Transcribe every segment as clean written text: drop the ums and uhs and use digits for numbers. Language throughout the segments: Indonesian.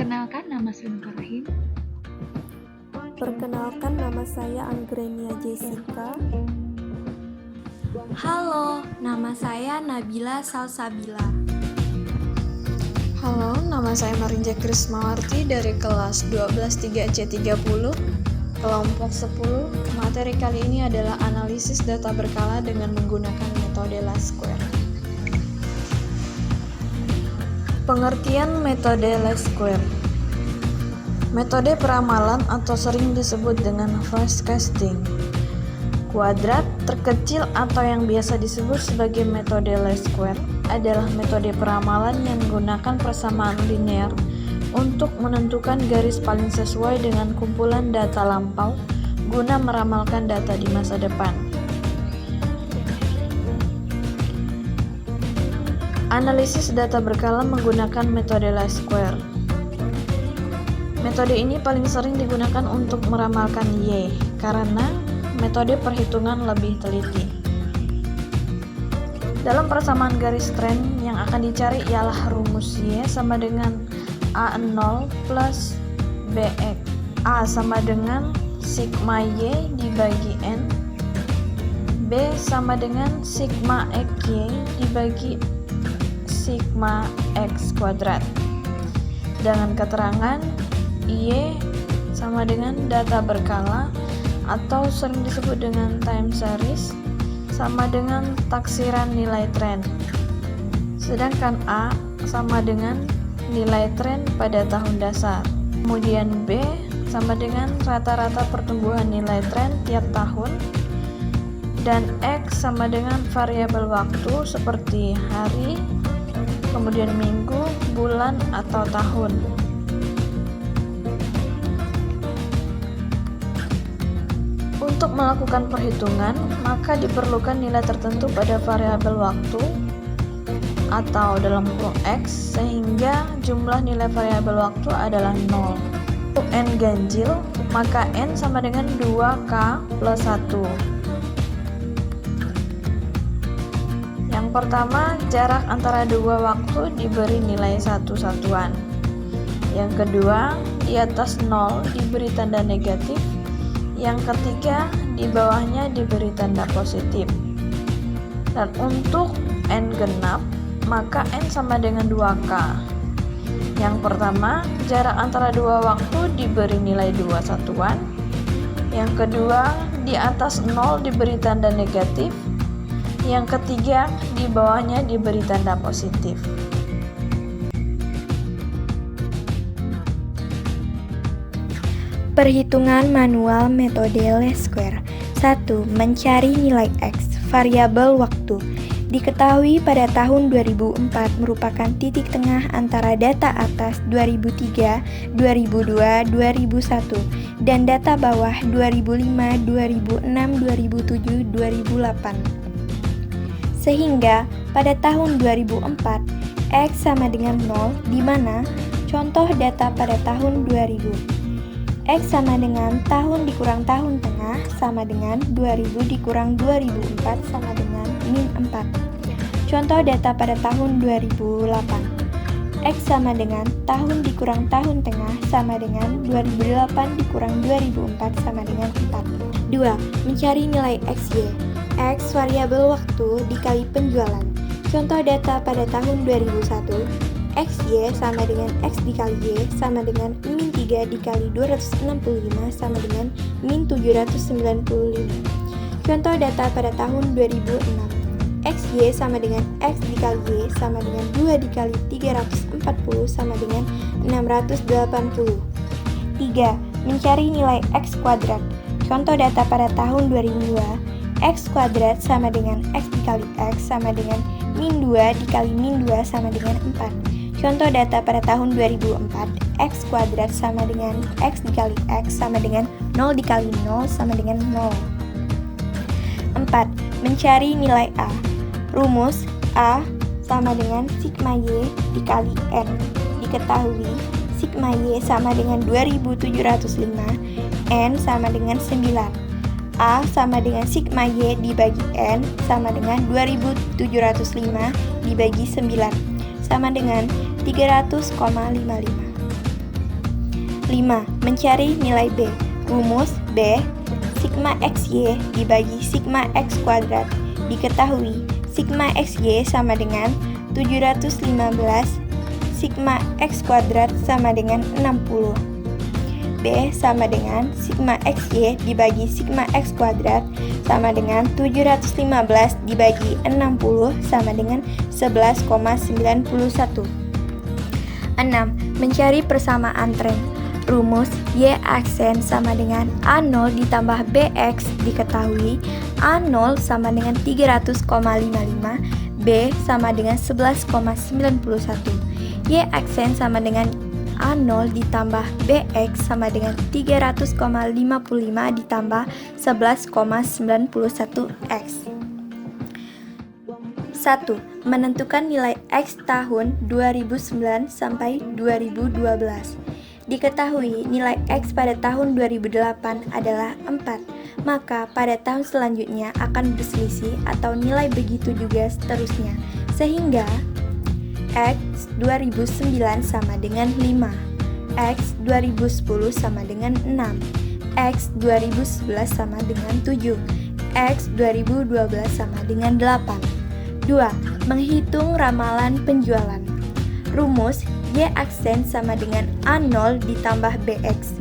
Perkenalkan, nama saya Nur Rahim. Perkenalkan, nama saya Anggrenia Jessica. Halo, nama saya Nabila Salsabila. Halo, nama saya Marinja Krismawarti dari kelas 12 3C30, kelompok 10. Materi kali ini adalah analisis data berkala dengan menggunakan metode least square. Pengertian metode least square. Metode peramalan atau sering disebut dengan forecasting. Kuadrat terkecil atau yang biasa disebut sebagai metode least square adalah metode peramalan yang menggunakan persamaan linear untuk menentukan garis paling sesuai dengan kumpulan data lampau guna meramalkan data di masa depan. Analisis data berkala menggunakan metode least square. Metode ini paling sering digunakan untuk meramalkan Y karena metode perhitungan lebih teliti. Dalam persamaan garis tren yang akan dicari ialah rumus Y sama dengan A0 plus BX. A sama dengan sigma Y dibagi N. B sama dengan sigma XY dibagi sigma X kuadrat. Dengan keterangan Y sama dengan data berkala atau sering disebut dengan time series sama dengan taksiran nilai tren. Sedangkan A sama dengan nilai tren pada tahun dasar. Kemudian B sama dengan rata-rata pertumbuhan nilai tren tiap tahun. Dan X sama dengan variabel waktu seperti hari, kemudian minggu, bulan, atau tahun. Untuk melakukan perhitungan, maka diperlukan nilai tertentu pada variabel waktu atau dalam kurung X sehingga jumlah nilai variabel waktu adalah 0. Untuk N ganjil, maka N sama dengan 2K plus 1. Yang pertama, jarak antara dua waktu diberi nilai 1 satuan. Yang kedua, di atas 0 diberi tanda negatif. Yang ketiga, di bawahnya diberi tanda positif. Dan untuk N genap, maka N sama dengan 2K. Yang pertama, jarak antara dua waktu diberi nilai 2 satuan. Yang kedua, di atas 0 diberi tanda negatif. Yang ketiga, di bawahnya diberi tanda positif. Perhitungan manual metode least square. 1. Mencari nilai X, variabel waktu. Diketahui pada tahun 2004 merupakan titik tengah antara data atas 2003, 2002, 2001 dan data bawah 2005, 2006, 2007, 2008. Sehingga pada tahun 2004 X sama dengan 0 di mana contoh data pada tahun 2000. X sama dengan tahun dikurang tahun tengah sama dengan 2000 dikurang 2004 sama dengan min 4. Contoh data pada tahun 2008. X sama dengan tahun dikurang tahun tengah sama dengan 2008 dikurang 2004 sama dengan 4. 2. Mencari nilai XY. X variabel waktu dikali penjualan. Contoh data pada tahun 2001. XY sama dengan X dikali Y sama dengan min 3 dikali 265 sama dengan min 795. Contoh data pada tahun 2006. XY sama dengan X dikali Y sama dengan 2 dikali 340 sama dengan 680. 3. Mencari nilai X kuadrat. Contoh data pada tahun 2002. X kuadrat sama dengan X dikali X sama dengan min 2 dikali min 2 sama dengan 4. Contoh data pada tahun 2004, X kuadrat sama dengan X dikali X sama dengan 0 dikali 0 sama dengan 0. 4. Mencari nilai A. Rumus A sama dengan sigma Y dikali N. Diketahui sigma Y sama dengan 2705, N sama dengan 9. A sama dengan sigma Y dibagi N sama dengan 2705 dibagi 9 sama dengan 300,55. 5. Mencari nilai B. Rumus B sigma XY dibagi sigma X kuadrat. Diketahui sigma XY sama dengan 715, sigma X kuadrat sama dengan 60. B sama dengan sigma XY dibagi sigma X kuadrat sama dengan 715 dibagi 60 sama dengan 11,91. 6. Mencari persamaan tren. Rumus Y aksen sama dengan A0 ditambah BX. Diketahui A0 sama dengan 300,55, B sama dengan 11,91. Y aksen sama dengan A0 ditambah BX sama dengan 300,55 ditambah 11,91X. 1. Menentukan nilai X tahun 2009 sampai 2012. Diketahui nilai X pada tahun 2008 adalah 4, maka pada tahun selanjutnya akan berselisih atau nilai begitu juga seterusnya, sehingga X 2009 sama dengan 5, X 2010 sama dengan 6, X 2011 sama dengan 7, X 2012 sama dengan 8. 2. Menghitung ramalan penjualan. Rumus Y aksen sama dengan A0 ditambah BX.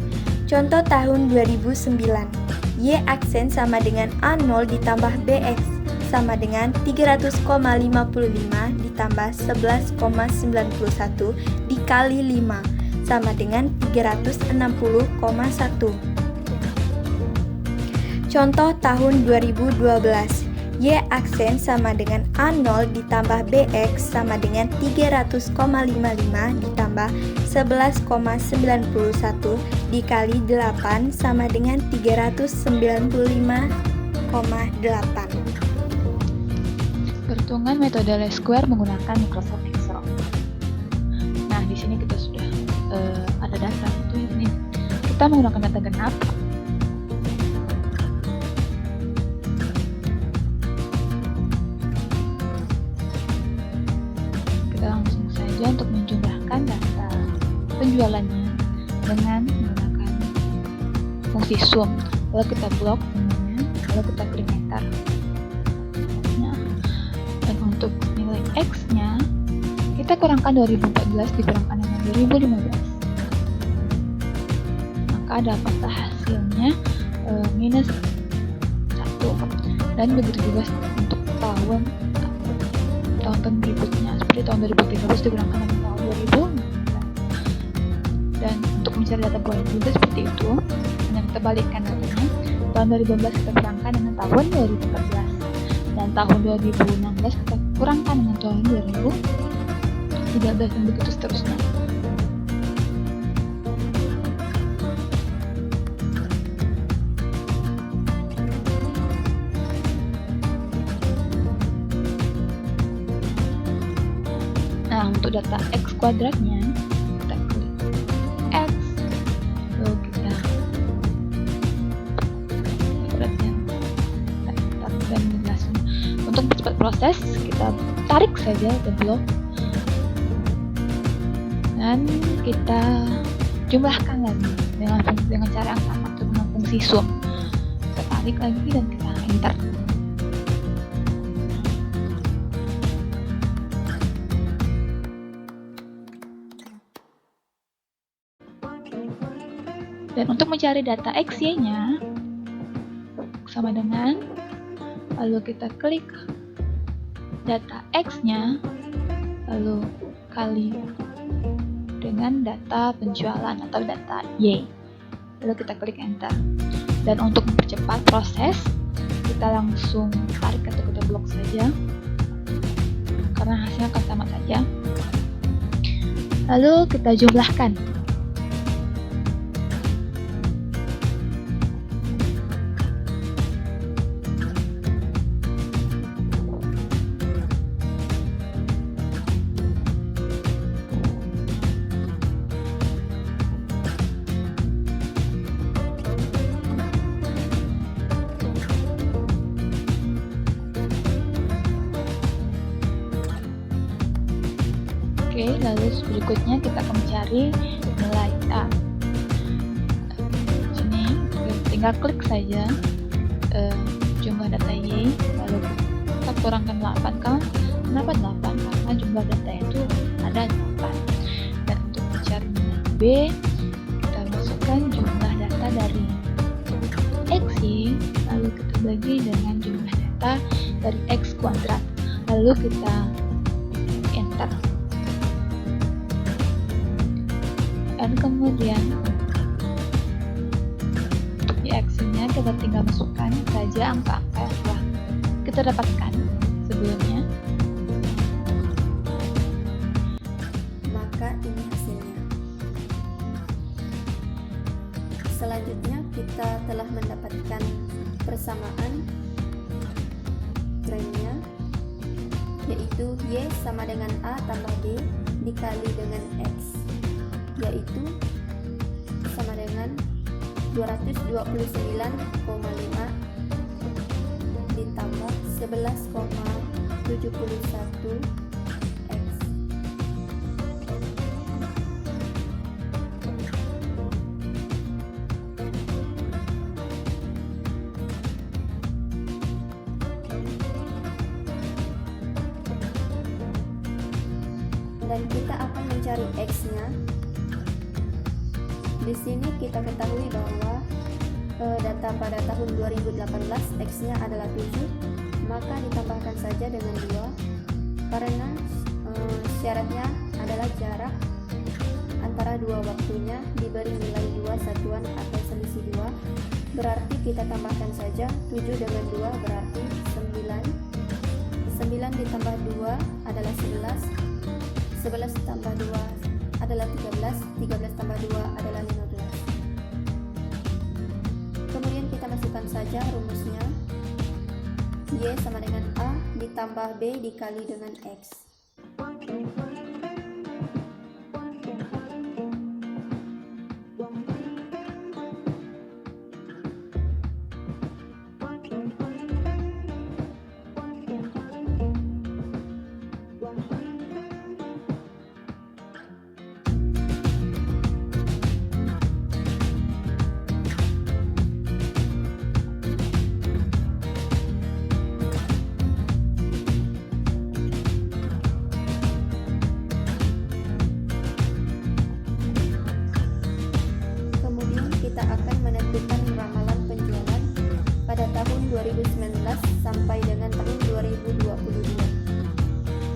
Contoh tahun 2009. Y aksen sama dengan A0 ditambah BX sama dengan 300,55 ditambah 11,91 dikali 5 sama dengan 360,1. Contoh tahun 2012. Y aksen sama dengan A0 ditambah BX sama dengan 300,55 ditambah 11,91 dikali 8 sama dengan 395,8. Perhitungan metode least square menggunakan Microsoft Excel. Nah, di sini kita sudah ada data itu ini. Kita menggunakan data genap. Langsung saja untuk menjumlahkan data penjualannya dengan menggunakan fungsi sum. Lalu kita blok semuanya, lalu kita klik enter. Nah, dan untuk nilai X-nya kita kurangkan 2014 dikurangkan dengan 2015. Maka dapatlah hasilnya minus 1. Dan begitu juga untuk tahun berikutnya, seperti tahun 2013 dikurangkan dengan tahun 2000. Dan untuk mencari data bulan juga seperti itu, hanya kita balikkan datanya. Tahun 2012 kita kurangkan dengan tahun 2014, dan tahun 2016 kita kurangkan dengan tahun 2013, dan begitu seterusnya. Nah, untuk data X kuadratnya, kita klik X, lalu kita kuadratnya, dan menjelaskan. Untuk mempercepat proses, kita tarik saja ke blok, dan kita jumlahkan lagi dengan cara yang sama, dengan fungsi sum. Kita tarik lagi dan kita enter. Dan untuk mencari data XY-nya sama dengan, lalu kita klik data X-nya, lalu kali dengan data penjualan atau data Y, lalu kita klik enter. Dan untuk mempercepat proses, kita langsung tarik atau kita blok saja, karena hasilnya akan sama saja. Lalu kita jumlahkan. Oke, lalu berikutnya kita akan mencari nilai A. tinggal klik saja jumlah data Y, lalu kita kurangkan 8 kan? Kenapa 8? Karena jumlah data itu ada 8. Dan untuk mencari nilai B, kita masukkan jumlah data dari XY, lalu kita bagi dengan jumlah data dari X kuadrat, lalu kita enter. Dan kemudian di X-nya kita tinggal masukkan saja angka-angka yang telah kita dapatkan sebelumnya. Maka ini hasilnya. Selanjutnya kita telah mendapatkan persamaan trennya, yaitu Y sama dengan A tambah B dikali dengan X, yaitu sama dengan 229,5 ditambah 11,71 X. Dan kita akan mencari X-nya. Di sini kita ketahui bahwa data pada tahun 2018 X-nya adalah 7, maka ditambahkan saja dengan 2 karena syaratnya adalah jarak antara dua waktunya diberi nilai 2 satuan atau selisih 2, berarti kita tambahkan saja 7 dengan 2 berarti 9. 9 ditambah 2 adalah 11, 11 tambah 2 adalah 13, 13 tambah 2 adalah 15. Kemudian kita masukkan saja rumusnya. Y sama dengan A ditambah B dikali dengan X. Kita akan menentukan ramalan penjualan pada tahun 2019 sampai dengan tahun 2022.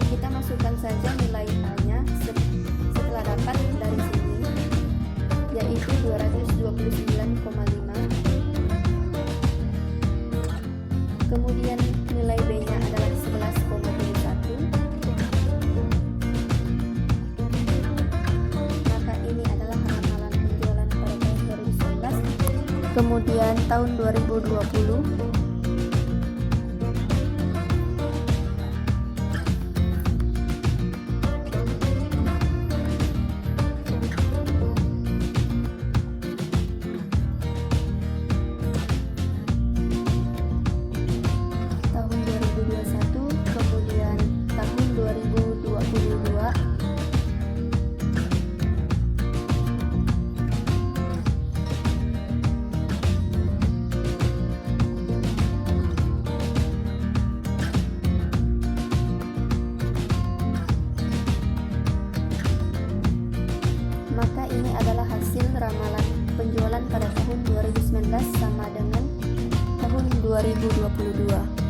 Kita masukkan saja nilai A-nya setelah dapat dari sini, yaitu 229,5. Kemudian nilai B-nya adalah 11,71. Maka ini adalah ramalan penjualan pada tahun 2019. Kemudian tahun 2020 tahun 2021, kemudian tahun 2022. Maka ini adalah hasil ramalan penjualan pada tahun 2019 sama dengan tahun 2022.